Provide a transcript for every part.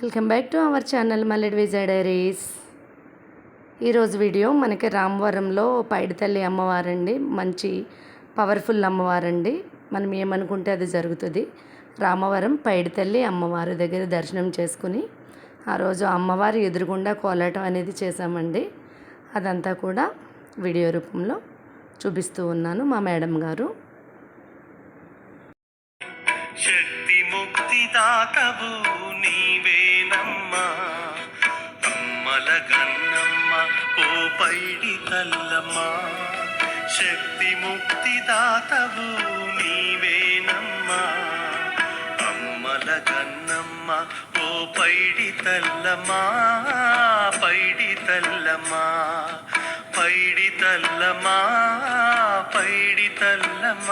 Welcome back to our channel Malledi Vijay diaries. ఈరోజు video మనకి రామవరంలో పైడితల్లి అమ్మవారండి. మంచి పవర్ఫుల్ అమ్మవారండి. మనం ఏమనుకుంటే అది జరుగుతుంది. రామవరం పైడితల్లి అమ్మవారి దగ్గర దర్శనం చేసుకుని ఆ రోజు అమ్మవారి ఎదురుగుండా కోలాటం అనేది చేశామండి. అదంతా కూడా వీడియో రూపంలో చూపిస్తూ ఉన్నాను. మా మేడం గారు శక్తి ముక్తి దాతవు నీవేనమ్మా, అమ్మల గన్నమ్మ ఓ పైడి తల్లమ్మ. శక్తి ముక్తి దాతవు నీవేనమ్మా, అమ్మల గన్నమ్మ ఓ పైడి తల్లమ్మ. పైడి తల్లమ్మ పైడి తల్లమ్మ పైడి తల్లమ్మ.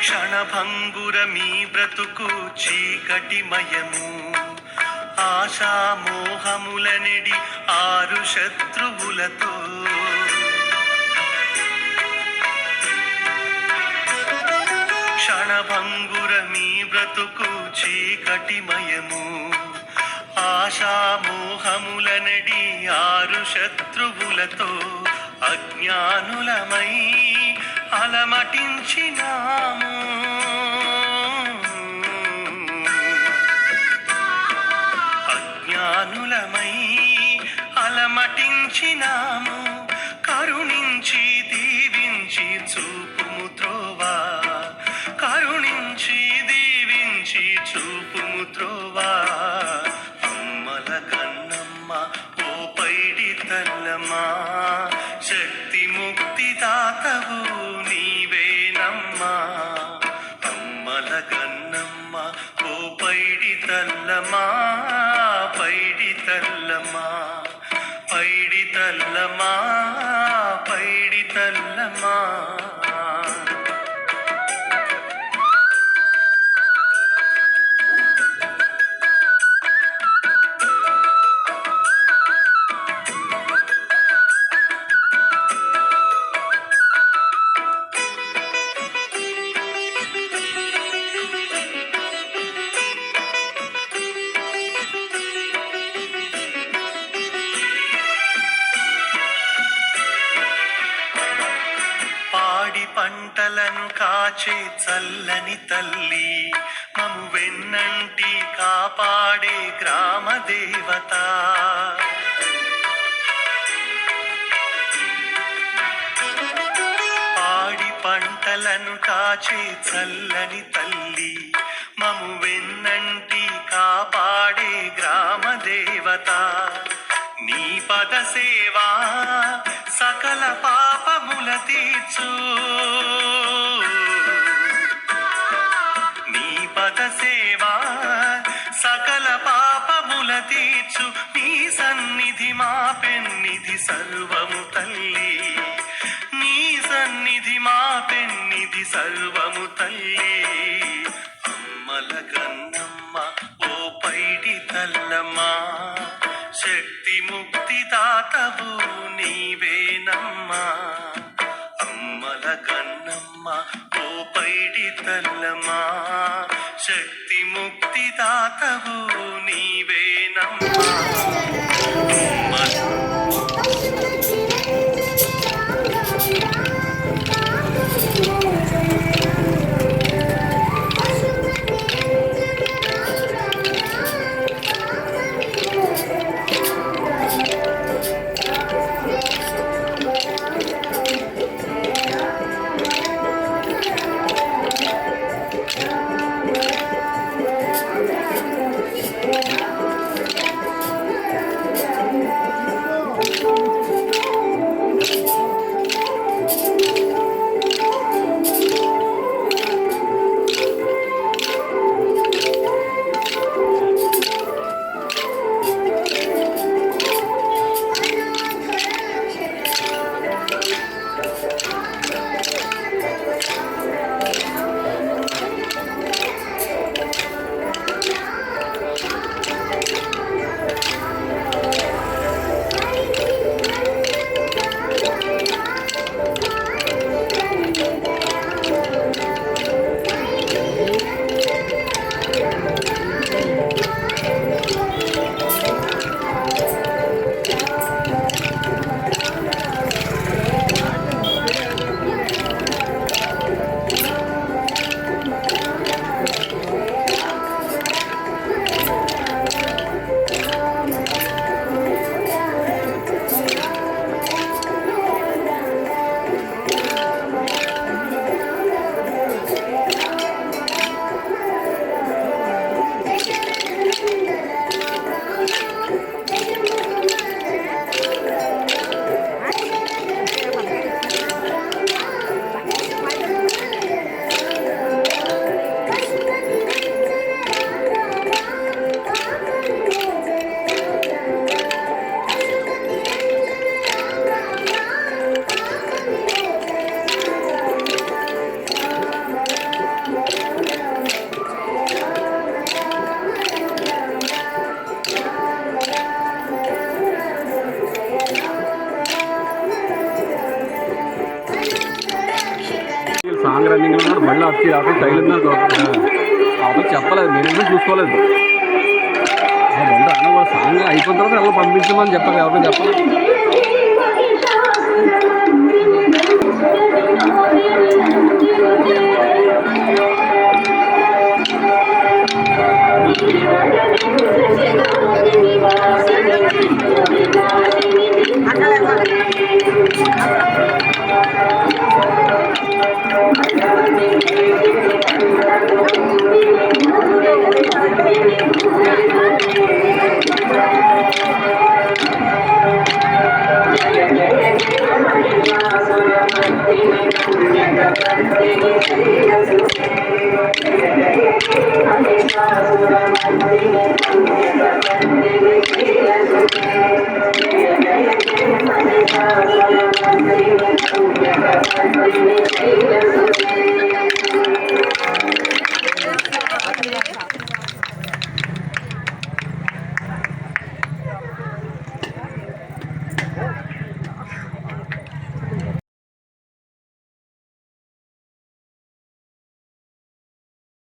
క్షణభంగుర మీ బ్రతుకు చీకటిమయము, ఆశామోహములనిడి ఆరు శత్రువులతో. క్షణభంగుర మీ బ్రతుకు చీకటిమయము, ఆశామోహములనడి ఆరు శత్రువులతో. అజ్ఞానులమై అలమటించినాము, అజ్ఞానులమై అలమటించినాము. కరుణించి దీవించి చూపుము త్రోవా, కరుణించి దీవించి చూపుము త్రోవా. అమ్మల కన్నమ్మ ఓ పైడి తల్లమ్మ, శక్తి ముక్తి దాతవు నీవేనమ్మా, అమ్మల కన్నమ్మ ఓ పైడి తల్లమ్మ. పైడి తల్లమ్మ పైడి తల్లమ్మ పైడి తల్లమ్మ. పంటలను కాచే చల్లని తల్లి, మము వెన్నంటి కాపాడే గ్రామ దేవత. పాడి పంటలను కాచే చల్లని తల్లి, మము వెన్నంటి కాపాడే గ్రామ దేవత. నీ పద సేవా సకల పాపముల తీర్చు, నీ పద సేవా సకల పాపముల తీర్చు. నీ సన్నిధి మా పెన్నిధి సర్వము తల్లి, నీ సన్నిధి మా పెన్నిధి సర్వము తల్లి. అమ్మల గన్నమ్మ ఓ పైడి తల్లమ్మ, శక్తి ముక్తి దాతవు నీవేనమ్మా, అమ్మల కన్నమ్మ ఓ పైడి తల్లమ్మ. శక్తి ముక్తి దాతవు నీవేనమ్మా. మళ్ళీ అక్కడ తగిలిందా అవతల చెప్పలేదు, నేను చూసుకోలేదు. బండి అన్న కూడా సాంగ్ అయిపోయిన తర్వాత ఎలా పంపించమని చెప్పాలి, ఎవరికో చెప్పాలి.